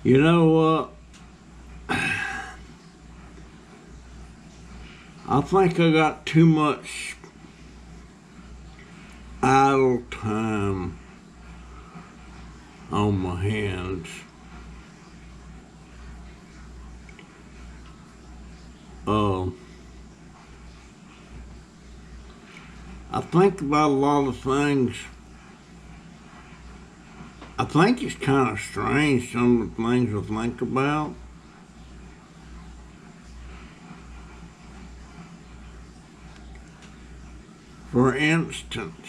You know what? I think I got too much idle time on my hands. I think about a lot of things. I think it's kind of strange, some of the things I think about. For instance,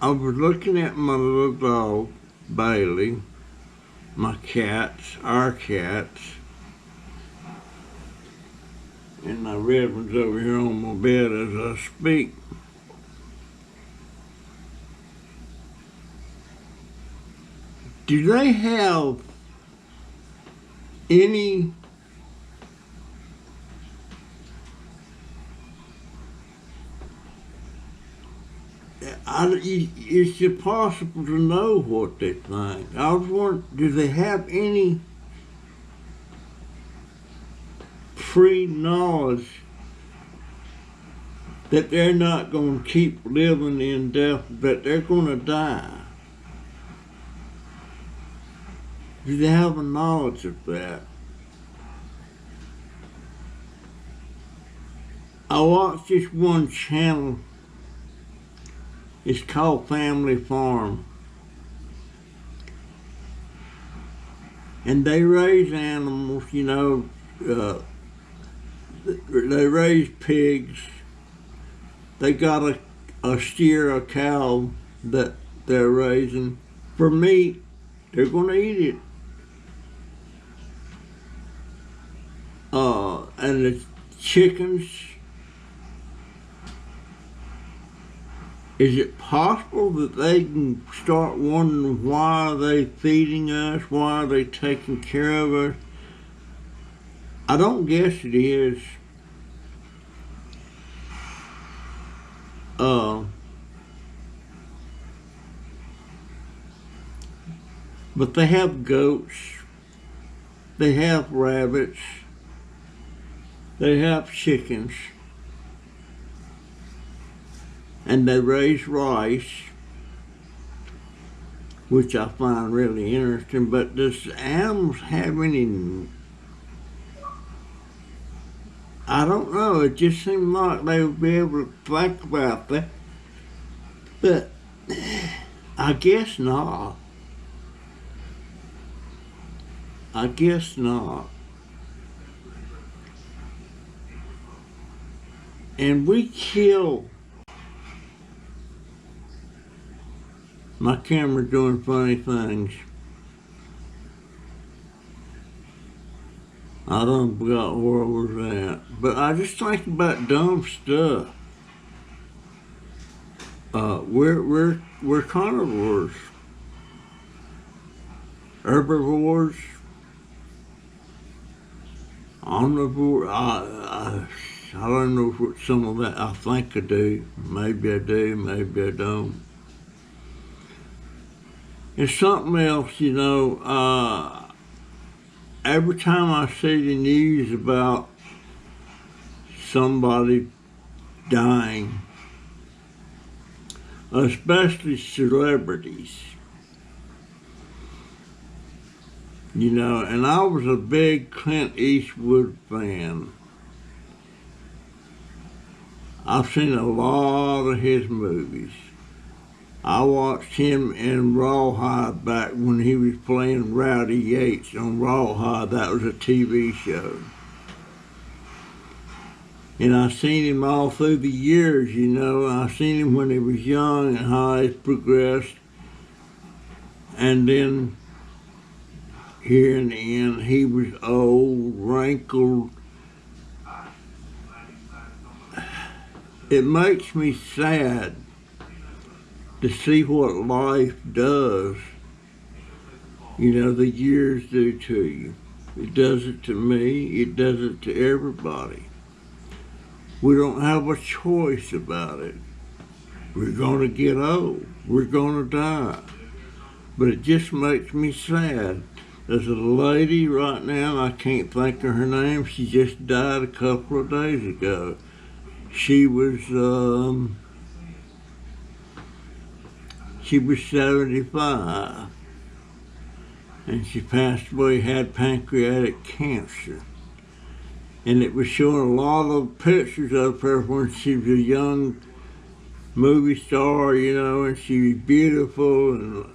I was looking at my little dog, Bailey, my cats, our cats, and my red one's over here on my bed as I speak. Do they have any it's impossible to know what they think. I was wondering, do they have any pre-knowledge that they're not going to keep living in death, that they're going to die? Do they have a knowledge of that? I watched this one channel. It's called Family Farm. And they raise animals, you know, they raise pigs. They got a steer, a cow that they're raising for meat. They're going to eat it. And the chickens, is it possible that they can start wondering, why are they feeding us? Why are they taking care of us? I don't guess it is. But they have goats, they have rabbits, they have chickens, and they raise rice, which I find really interesting. But does animals have any? I don't know. It just seemed like they would be able to think about that. But I guess not. I guess not. And we kill. My camera's doing funny things. I done forgot where I was at. But I just think about dumb stuff. We're carnivores. Herbivores. Omnivore. I don't know what some of that. I think I do. Maybe I do. Maybe I don't. It's something else, you know. Every time I see the news about somebody dying, especially celebrities, you know, and I was a big Clint Eastwood fan. I've seen a lot of his movies. I watched him in Rawhide back when he was playing Rowdy Yates on Rawhide. That was a TV show. And I seen him all through the years, you know. I seen him when he was young and how he's progressed. And then here in the end, he was old, wrinkled. It makes me sad to see what life does. You know, the years do to you. It does it to me, it does it to everybody. We don't have a choice about it. We're gonna get old. We're gonna die. But it just makes me sad. There's a lady right now, I can't think of her name. She just died a couple of days ago. She was 75, and she passed away, had pancreatic cancer. And it was showing a lot of pictures of her when she was a young movie star, you know, and she was beautiful and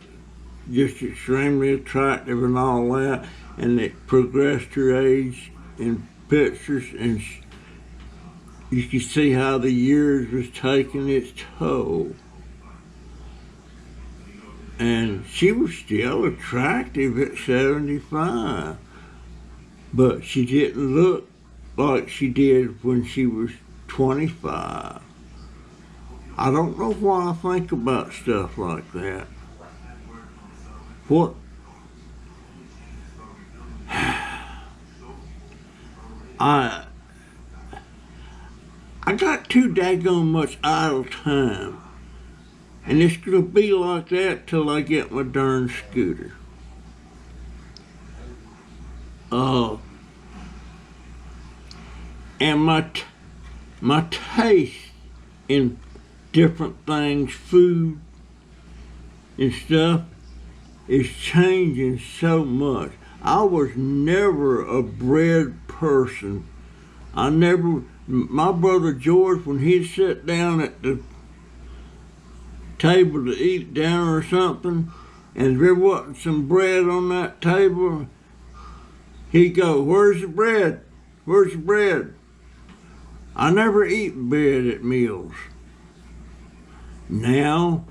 just extremely attractive and all that. And it progressed her age in pictures, and you could see how the years was taking its toll. And she was still attractive at 75, but she didn't look like she did when she was 25. I don't know why I think about stuff like that. What? I got too daggone much idle time. And it's gonna be like that till I get my darn scooter. And my taste in different things, food and stuff, is changing so much. I was never a bread person. My brother George, when he'd sit down at the table to eat dinner or something, and there wasn't some bread on that table, he'd go, "Where's the bread? Where's the bread?" I never eat bread at meals. Now,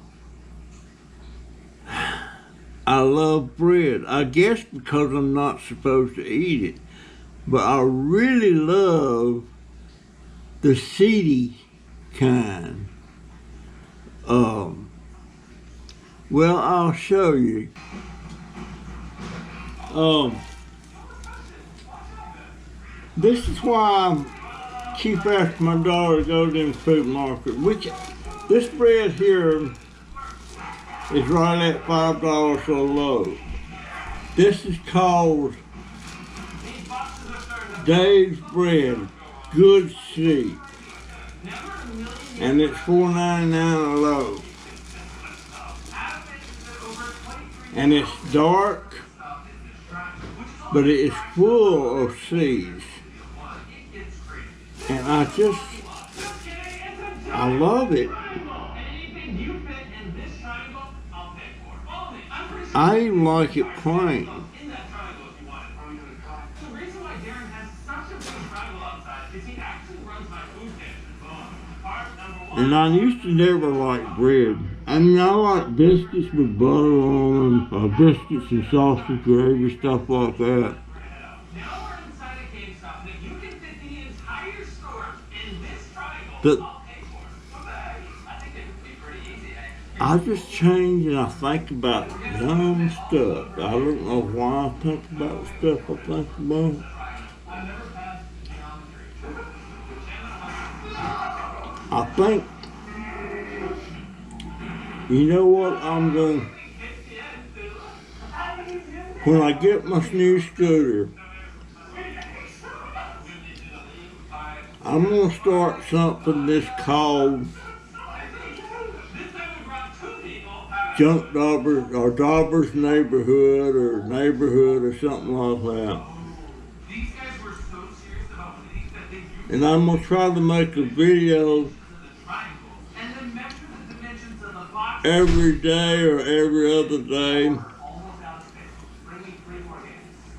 I love bread. I guess because I'm not supposed to eat it. But I really love the seedy kind. Well, I'll show you. This is why I keep asking my daughter to go to the food market. This bread here is right at $5 a loaf. This is called Dave's Bread, Good Seed, and it's $4.99 a loaf. And it's dark, but it is full of seeds. And I love it. I even like it plain. And I used to never like bread. I mean, I like biscuits with butter on them, or biscuits and sausage gravy, stuff like that. But I just change and I think about dumb stuff. I don't know why I think about the stuff I think about. I think, you know what I'm going to, when I get my new scooter, I'm going to start something that's called Junk Daubers or Daubers Neighborhood or something like that. And I'm going to try to make a video every day or every other day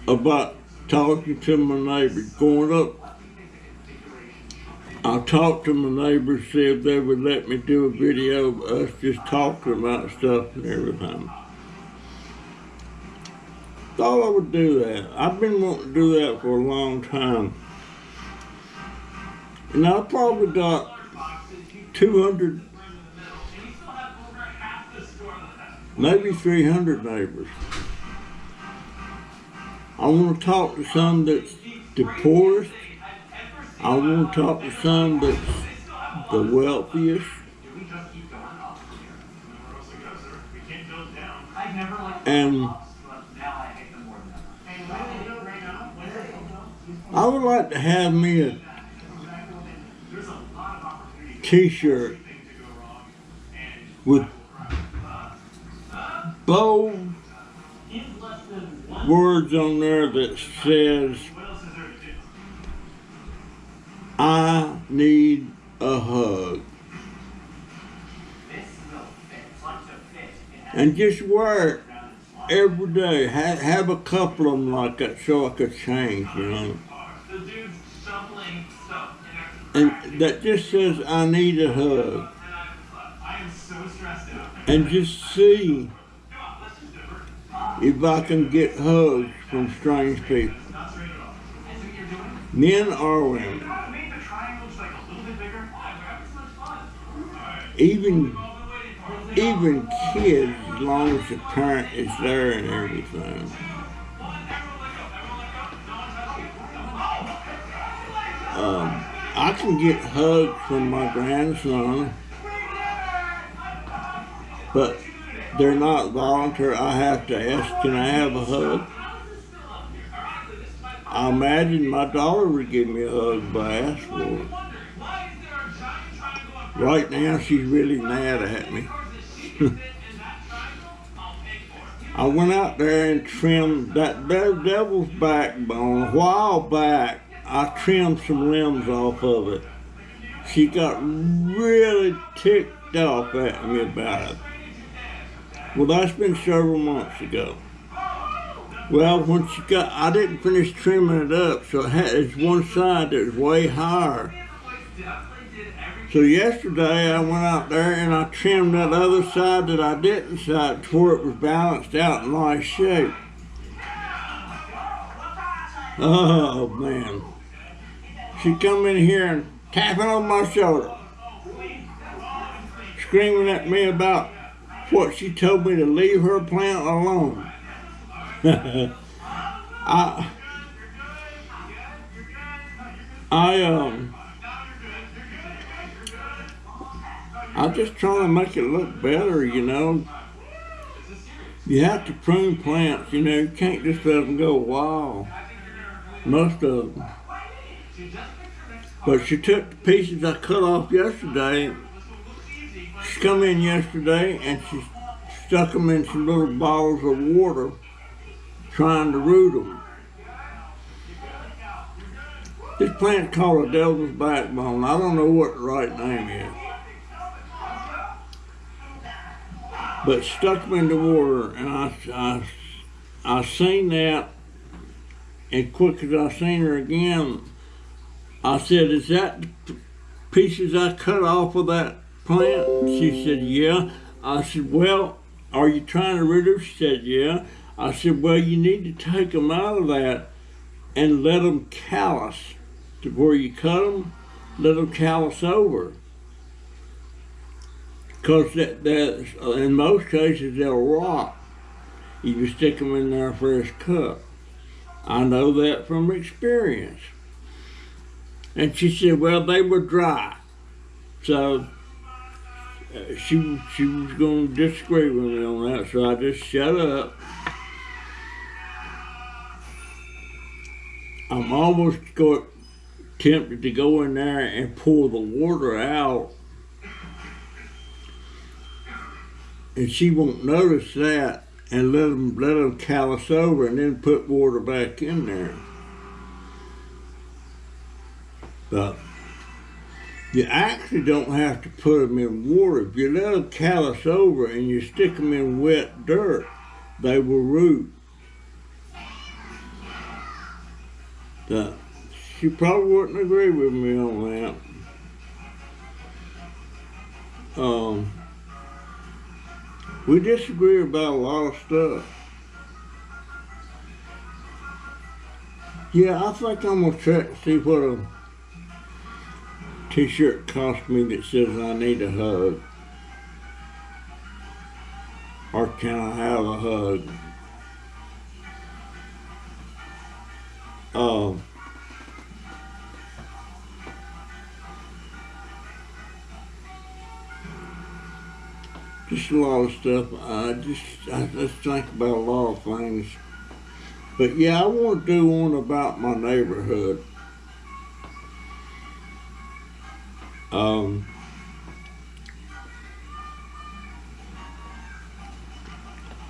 about talking to my neighbors. Going up, I talked to my neighbors, see if they would let me do a video of us just talking about stuff and everything. Thought I would do that. I've been wanting to do that for a long time. And I probably got 200, maybe 300 neighbors. I want to talk to some that's the poorest. I want to talk to some that's the wealthiest. And I would like to have me a t-shirt with bold words on there that says, I need a hug. And just wear it every day. Have a couple of them like that so I could change, you know. And that just says, I need a hug. And just see if I can get hugs from strange people. Men or women. Even kids, as long as the parent is there and everything. I can get hugs from my grandson, but they're not voluntary. I have to ask, can I have a hug? I imagine my daughter would give me a hug if I asked for it. Right now, she's really mad at me. I went out there and trimmed that devil's backbone. A while back, I trimmed some limbs off of it. She got really ticked off at me about it. Well, that's been several months ago. Well, when I didn't finish trimming it up, so it's one side that was way higher. So yesterday I went out there and I trimmed that other side that I didn't side to where it was balanced out in nice shape. Oh man. She come in here and tapping on my shoulder, screaming at me about what she told me to leave her plant alone. I'm just trying to make it look better, you know. You have to prune plants, you know. You can't just let them go wild. Most of them. But she took the pieces I cut off yesterday. She come in yesterday and she stuck them in some little bottles of water, trying to root them. This plant's called a devil's backbone. I don't know what the right name is. But stuck them in the water, and I seen that, and quick as I seen her again, I said, is that the pieces I cut off of that plant? She said, yeah. I said, well, are you trying to root them? She said, yeah. I said, well, you need to take them out of that and let them callus. To where you cut them, let them callus over. Because in most cases they'll rot if you stick them in there fresh cut. I know that from experience. And she said, well, they were dry. So she was going to disagree with me on that, so I just shut up. I'm almost tempted to go in there and pour the water out, and she won't notice that, and let them callus over, and then put water back in there. But you actually don't have to put them in water. If you let them callus over and you stick them in wet dirt, they will root. She probably wouldn't agree with me on that. We disagree about a lot of stuff. Yeah, I think I'm going to check to see what a t-shirt cost me that says I need a hug. Or can I have a hug? Just a lot of stuff. I just think about a lot of things. But yeah, I want to do one about my neighborhood.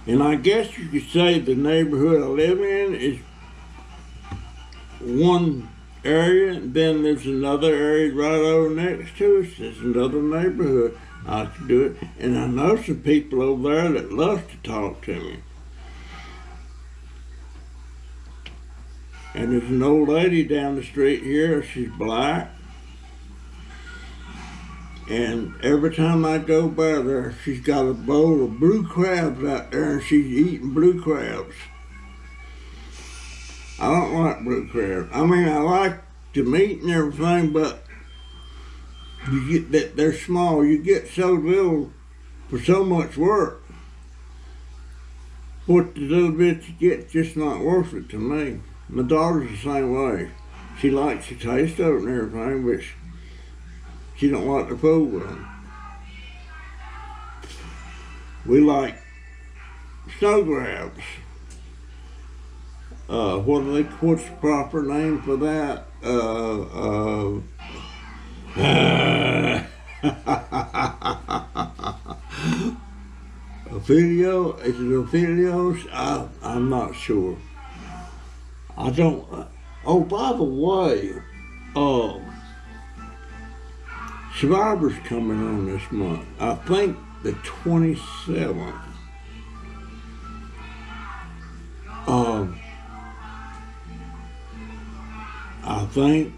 And I guess you could say the neighborhood I live in is one area, and then there's another area right over next to us. There's another neighborhood. I could do it. And I know some people over there that love to talk to me. And there's an old lady down the street here. She's black. And every time I go by there, she's got a bowl of blue crabs out there, and she's eating blue crabs. I don't like blue crabs. I mean, I like the meat and everything, but you get that they're small. You get so little for so much work. What the little bit you get just not worth it to me. My daughter's the same way. She likes the taste of it and everything, but she don't like to fool with them. We like snow crabs. What's the proper name for that? Ophelio? Is it Ophelios? I'm not sure. I don't. Oh, by the way, Survivor's coming on this month. I think the 27th. I think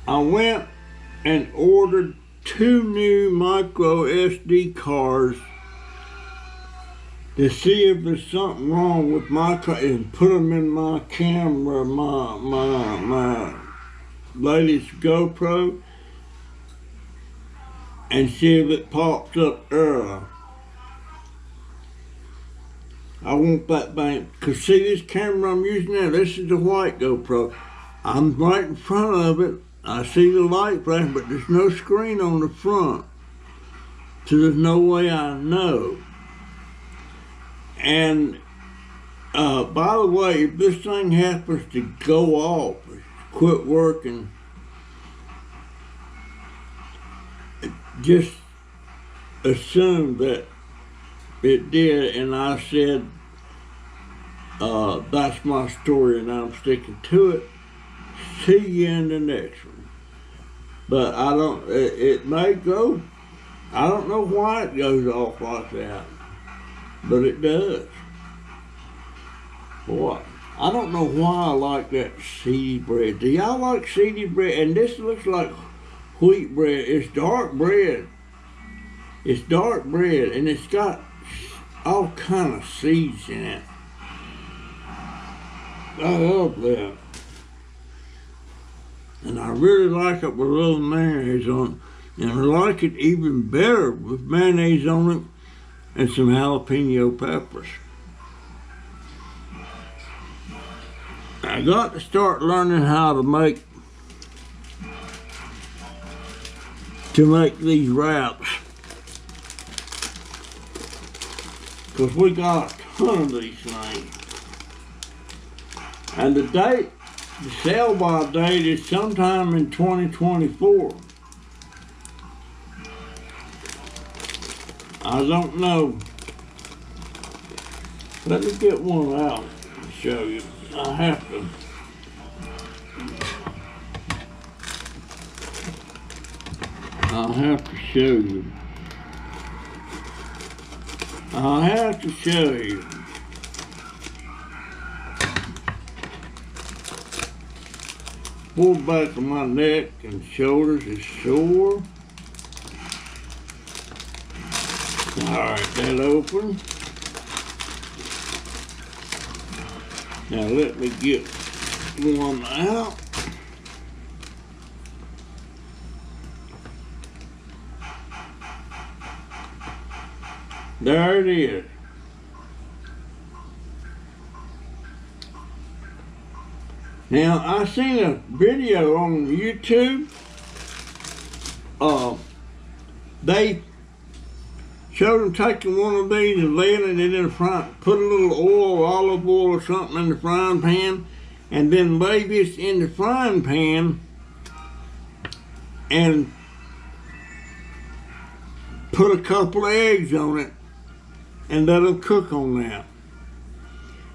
I went and ordered 2 new micro SD cards to see if there's something wrong with my car, and put them in my camera, my latest GoPro, and see if it pops up early. I want that thing, cause see this camera I'm using now, this is the white GoPro. I'm right in front of it. I see the light flashing, but there's no screen on the front. So there's no way I know. And by the way, if this thing happens to go off, quit working, just assume that it did, and I said, that's my story and I'm sticking to it. See you in the next one. But I don't, it may go, I don't know why it goes off like that, but it does. Boy, I don't know why I like that seedy bread. Do y'all like seedy bread? And this looks like wheat bread. It's dark bread. It's dark bread, and it's got all kind of seeds in it. I love that. And I really like it with a little mayonnaise on it. And I like it even better with mayonnaise on it and some jalapeno peppers. I got to start learning how to make these wraps. Because we got a ton of these things. And the sell-by date is sometime in 2024. I don't know. Let me get one out and show you. I have to. I'll have to show you. I'll have to show you. Full back of my neck and shoulders is sore. Alright, that open. Now let me get one out. There it is. Now, I seen a video on YouTube. They showed them taking one of these and laying it in the front, put a little oil, olive oil or something in the frying pan, and then lay this in the frying pan and put a couple of eggs on it and let them cook on that.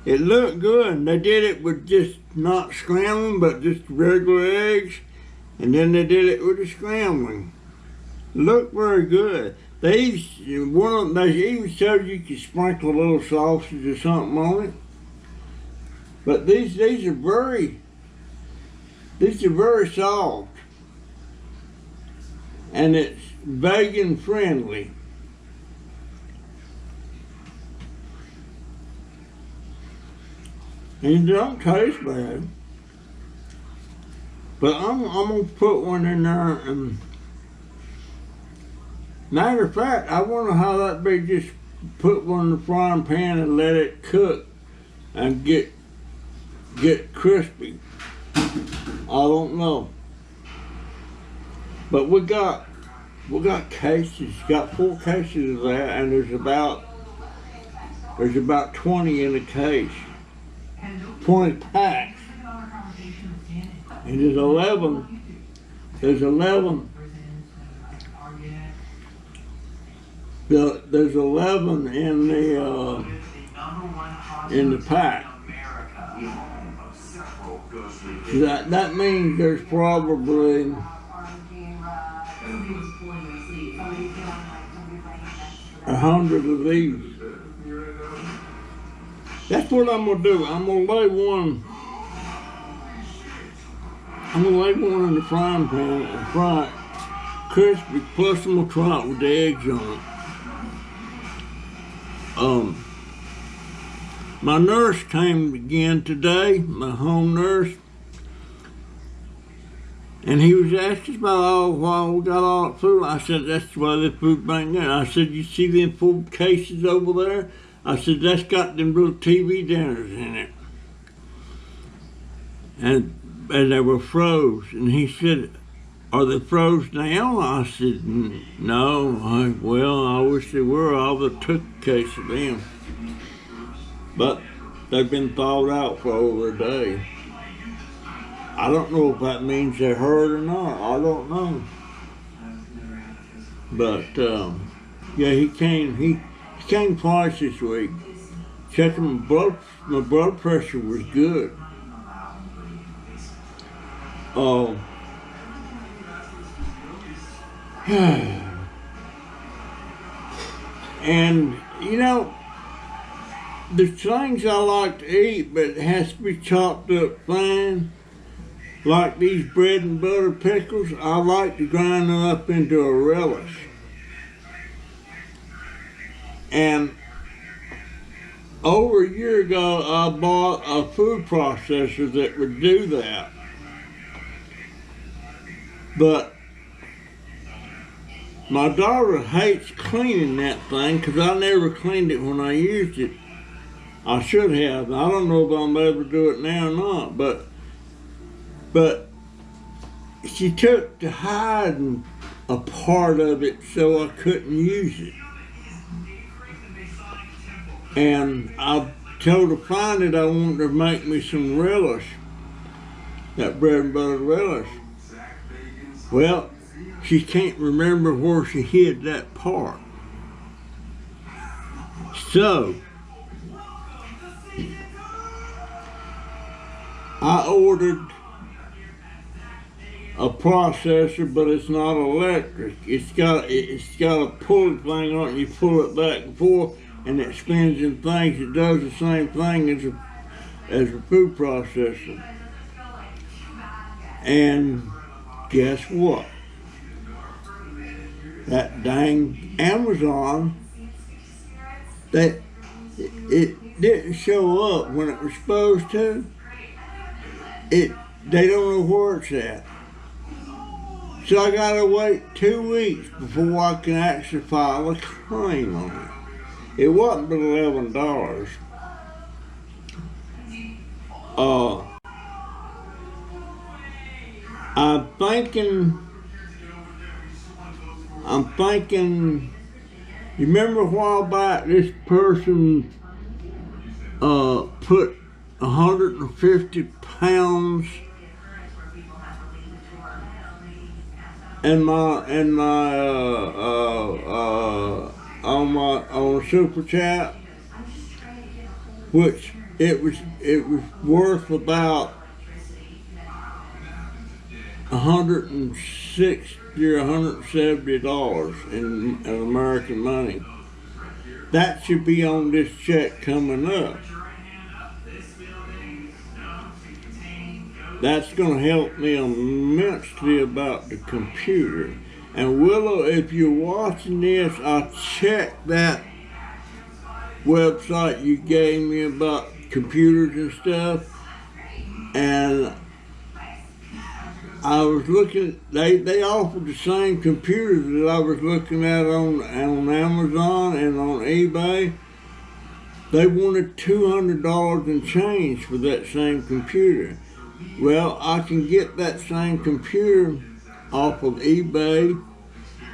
It looked good. They did it with just not scrambling, but just regular eggs, and then they did it with the scrambling. Looked very good. They even showed you could sprinkle a little sausage or something on it. But these are very soft, and it's vegan friendly. And it don't taste bad. But I'm gonna put one in there, and matter of fact, I wonder how that'd be, just put one in the frying pan and let it cook and get crispy. I don't know. But we got cases, got 4 cases of that, and there's about 20 in a case. 20 packs. And there's 11 There's 11 in the pack. That means there's probably 100 of these. That's what I'm gonna do. I'm gonna lay one in the frying pan and fry it crispy, plus I'm gonna try it with the eggs on it. My nurse came again today, my home nurse, and he was asking about why we got all that food. I said, that's why the food bank there. I said, you see them 4 cases over there? I said, that's got them little TV dinners in it. And they were froze. And he said, are they froze now? I said, no. I wish they were. I would have took a case of them. But they've been thawed out for over a day. I don't know if that means they're hurt or not. I don't know. But yeah, he came twice this week. Checking my blood pressure was good. And you know, there's things I like to eat, but it has to be chopped up fine. Like these bread and butter pickles, I like to grind them up into a relish. And over a year ago, I bought a food processor that would do that. But my daughter hates cleaning that thing because I never cleaned it when I used it. I should have. I don't know if I'm able to do it now or not, but she took to hiding a part of it so I couldn't use it. And I told her to find it. I wanted her to make me some relish, that bread and butter relish. Well, she can't remember where she hid that part. So I ordered a processor, but it's not electric. It's got a pulley thing on it, and you pull it back and forth, and it spins in things. It does the same thing as a food processor. And guess what? That dang Amazon, it didn't show up when it was supposed to. They don't know where it's at. So I gotta wait 2 weeks before I can actually file a claim on it. It wasn't but $11. I'm thinking, you remember a while back this person put 150 pounds on Super Chat, which it was worth about $160 or $170 in American money. That should be on this check coming up. That's going to help me immensely about the computer. And Willow, if you're watching this, I checked that website you gave me about computers and stuff, and I was looking, they offered the same computers that I was looking at on Amazon and on eBay. They wanted $200 and change for that same computer. Well, I can get that same computer off of eBay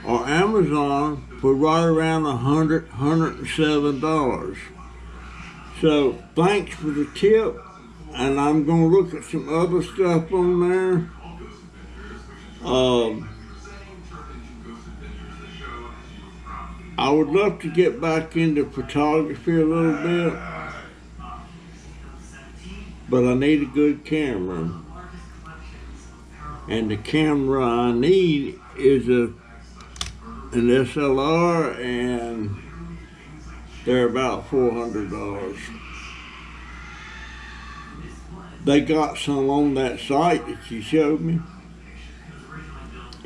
or Amazon for right around $107. So thanks for the tip, and I'm going to look at some other stuff on there. I would love to get back into photography a little bit, but I need a good camera. And the camera I need is an SLR, and they're about $400. They got some on that site that you showed me,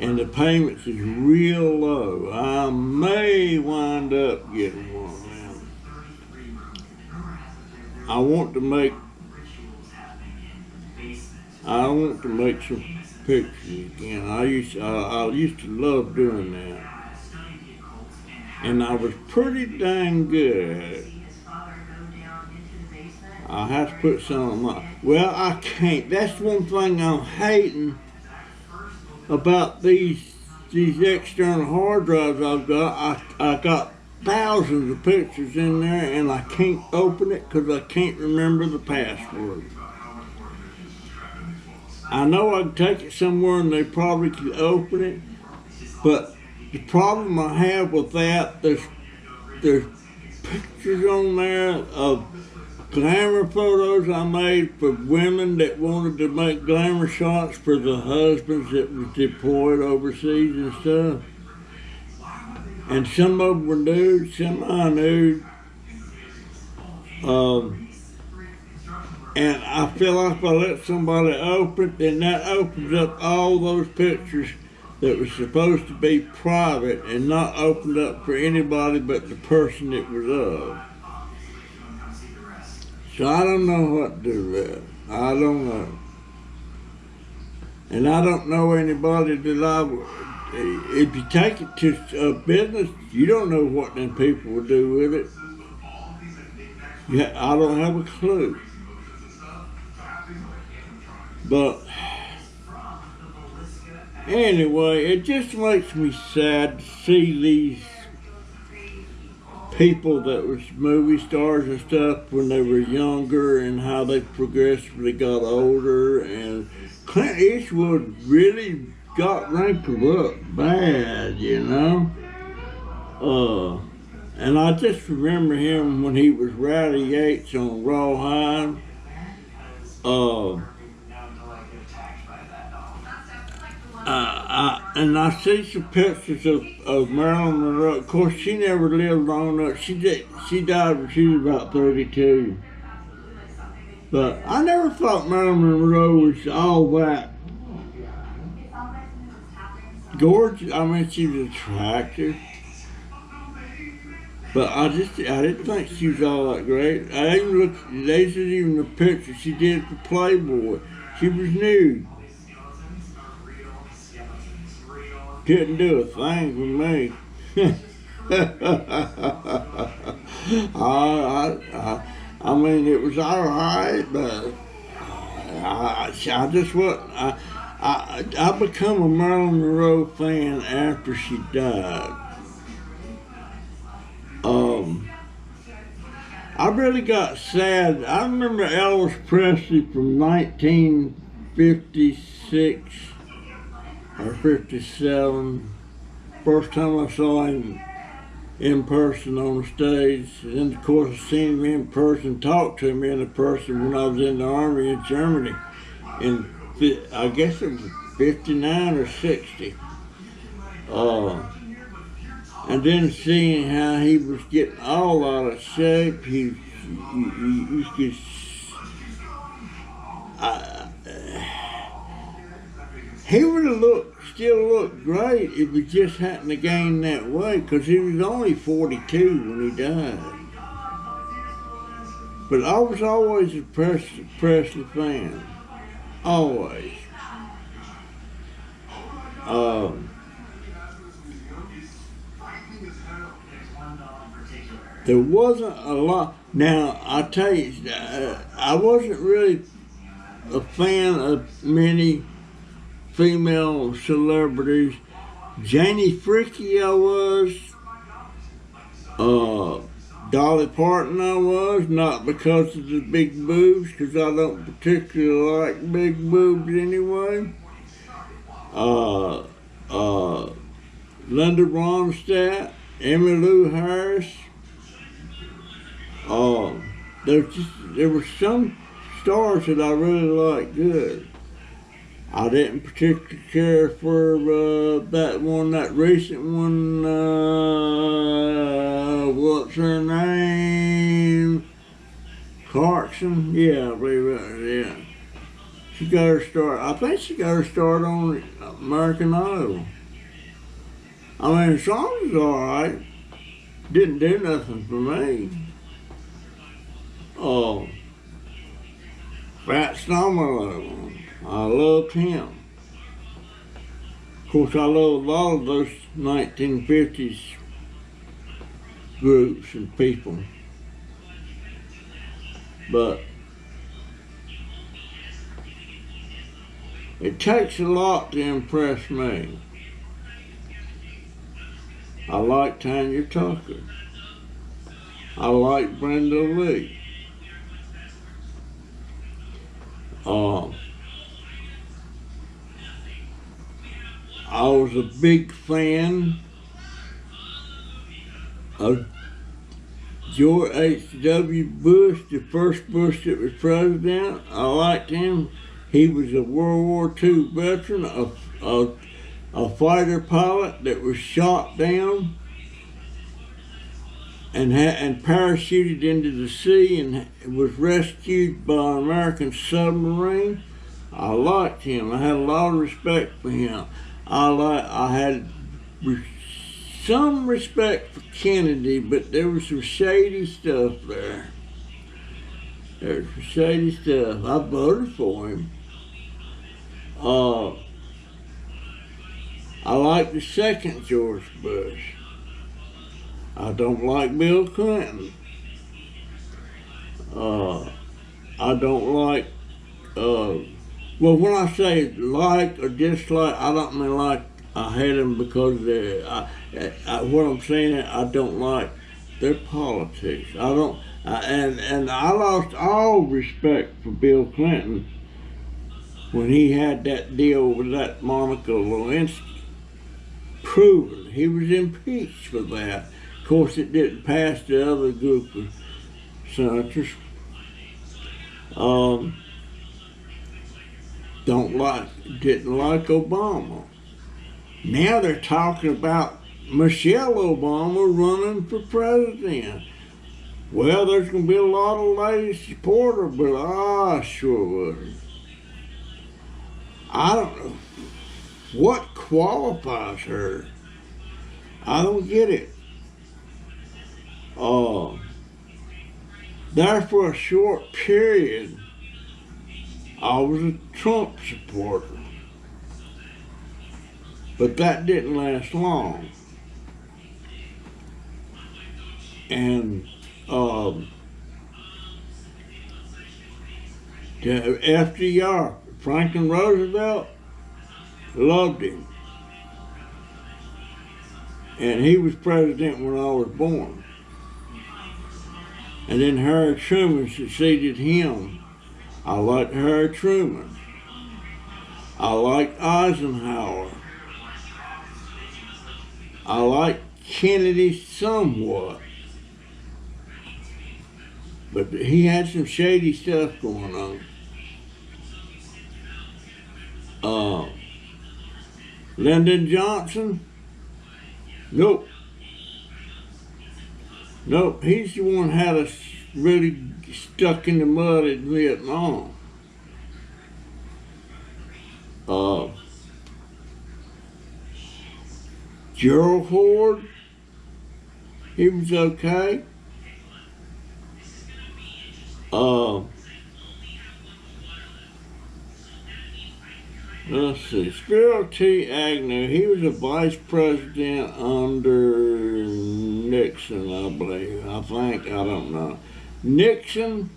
and the payments is real low. I may wind up getting one of them. I want to make some pictures again. I used to love doing that, and I was pretty dang good at it. I have to put some of my, well, I can't. That's one thing I'm hating about these external hard drives I've got. I got thousands of pictures in there, and I can't open it because I can't remember the password. I know I can take it somewhere and they probably could open it, but the problem I have with that, there's pictures on there of glamour photos I made for women that wanted to make glamour shots for the husbands that was deployed overseas and stuff. And some of them were nude, semi-nude. And I feel like if I let somebody open it, then that opens up all those pictures that were supposed to be private and not opened up for anybody but the person it was of. So I don't know what to do with it. I don't know. And I don't know anybody that if you take it to a business, you don't know what them people will do with it. I don't have a clue. But anyway, it just makes me sad to see these people that was movie stars and stuff when they were younger and how they progressively got older. And Clint Eastwood really got wrinkled up bad, you know. And I just remember him when he was Rowdy Yates on Rawhide. And I see some pictures of Marilyn Monroe. Of course, she never lived long enough. She died when she was about 32. But I never thought Marilyn Monroe was all that gorgeous. I mean, she was attractive. But I didn't think she was all that great. I even looked, they said even the picture she did for Playboy. She was nude. Couldn't do a thing for me. I mean, it was all right, but I just wasn't. I become a Marilyn Monroe fan after she died. I really got sad. I remember Elvis Presley from 1956 or 57. First time I saw him in person on the stage. And of course, I seen him in person, talked to him in person when I was in the Army in Germany. And I guess it was 59 or 60. And then seeing how he was getting all out of shape, he could, he would have still looked great if he just hadn't have gained that weight, because he was only 42 when he died. But I was always a Presley fan, always. There wasn't a lot. Now, I tell you, I wasn't really a fan of many female celebrities. Janie Freaky I was. Dolly Parton I was, not because of the big boobs, because I don't particularly like big boobs anyway. Linda Ronstadt, Emmylou Harris. There were some stars that I really liked good. I didn't particularly care for that recent one, what's her name? Clarkson? Yeah, I believe that, yeah. She got her start, I think she got her start on American Idol. I mean, the song was alright. Didn't do nothing for me. Fats Domino, I loved him. Of course, I love a lot of those 1950s groups and people. But it takes a lot to impress me. I like Tanya Tucker. I like Brenda Lee. I was a big fan of George H.W. Bush, the first Bush that was president. I liked him. He was a World War II veteran, a fighter pilot that was shot down and parachuted into the sea and was rescued by an American submarine. I liked him. I had a lot of respect for him. I had some respect for Kennedy, but there was some shady stuff there. There was some shady stuff. I voted for him. I like the second George Bush. I don't like Bill Clinton. I don't like, well, when I say like or dislike, I don't mean like I hate them because what I'm saying is I don't like their politics. I don't, and I lost all respect for Bill Clinton when he had that deal with that Monica Lewinsky. Proven. He was impeached for that. Of course, it didn't pass the other group of senators. Didn't like Obama. Now they're talking about Michelle Obama running for president. Well, there's going to be a lot of ladies support her, but I sure wouldn't. I don't know what qualifies her. I don't get it. There for a short period, I was a Trump supporter. But that didn't last long. And FDR, Franklin Roosevelt, loved him. And he was president when I was born. And then Harry Truman succeeded him. I liked Harry Truman. I liked Eisenhower. I liked Kennedy somewhat. But he had some shady stuff going on. Lyndon Johnson? Nope. Nope, he's the one had us really stuck in the mud in Vietnam. Gerald Ford, he was okay. Let's see, Spiro T. Agnew, he was a vice president under Nixon, I believe. I think, I don't know. Nixon,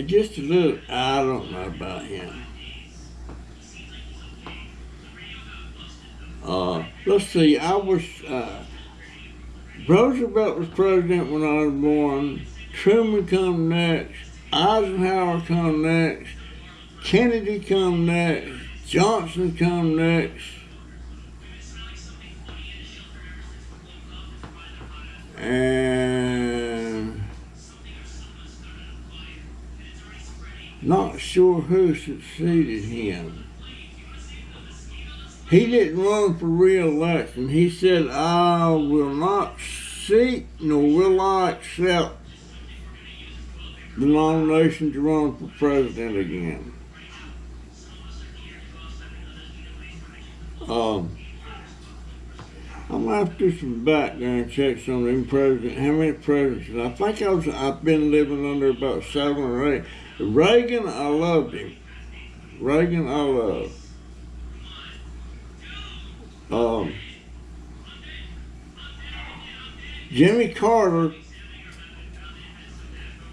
just a little, I don't know about him. Let's see, Roosevelt was president when I was born. Truman come next. Eisenhower come next. Kennedy come next. Johnson come next. And not sure who succeeded him. He didn't run for re-election. He said, I will not seek nor will I accept the nomination to run for president again. I'm gonna have to do some background checks on them presidents. How many presidents? I think I've been living under about 7 or 8. Reagan, I loved him. Reagan, I loved. Jimmy Carter,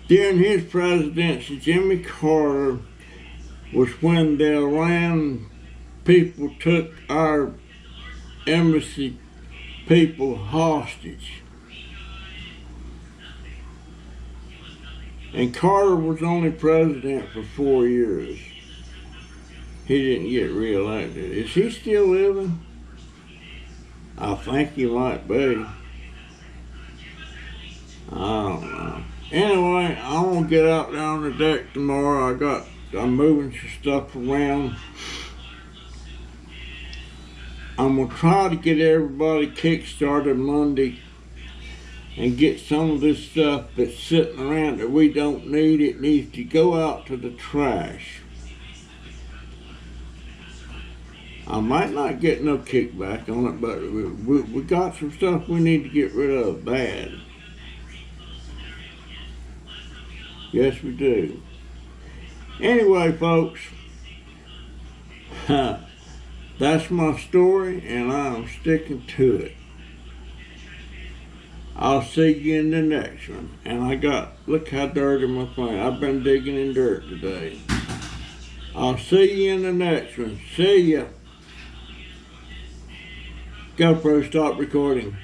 during his presidency, Jimmy Carter was when the Iran people took our embassy people hostage. And Carter was only president for 4 years. He didn't get reelected. Is he still living? I think he might be. I don't know. Anyway, I'm gonna get out there on the deck tomorrow. I'm moving some stuff around. I'm gonna try to get everybody kick-started Monday and get some of this stuff that's sitting around that we don't need. It needs to go out to the trash. I might not get no kickback on it, but we got some stuff we need to get rid of bad. Yes, we do. Anyway, folks, that's my story, and I'm sticking to it. I'll see you in the next one. And look how dirty my phone. I've been digging in dirt today. I'll see you in the next one. See ya. GoPro, stop recording.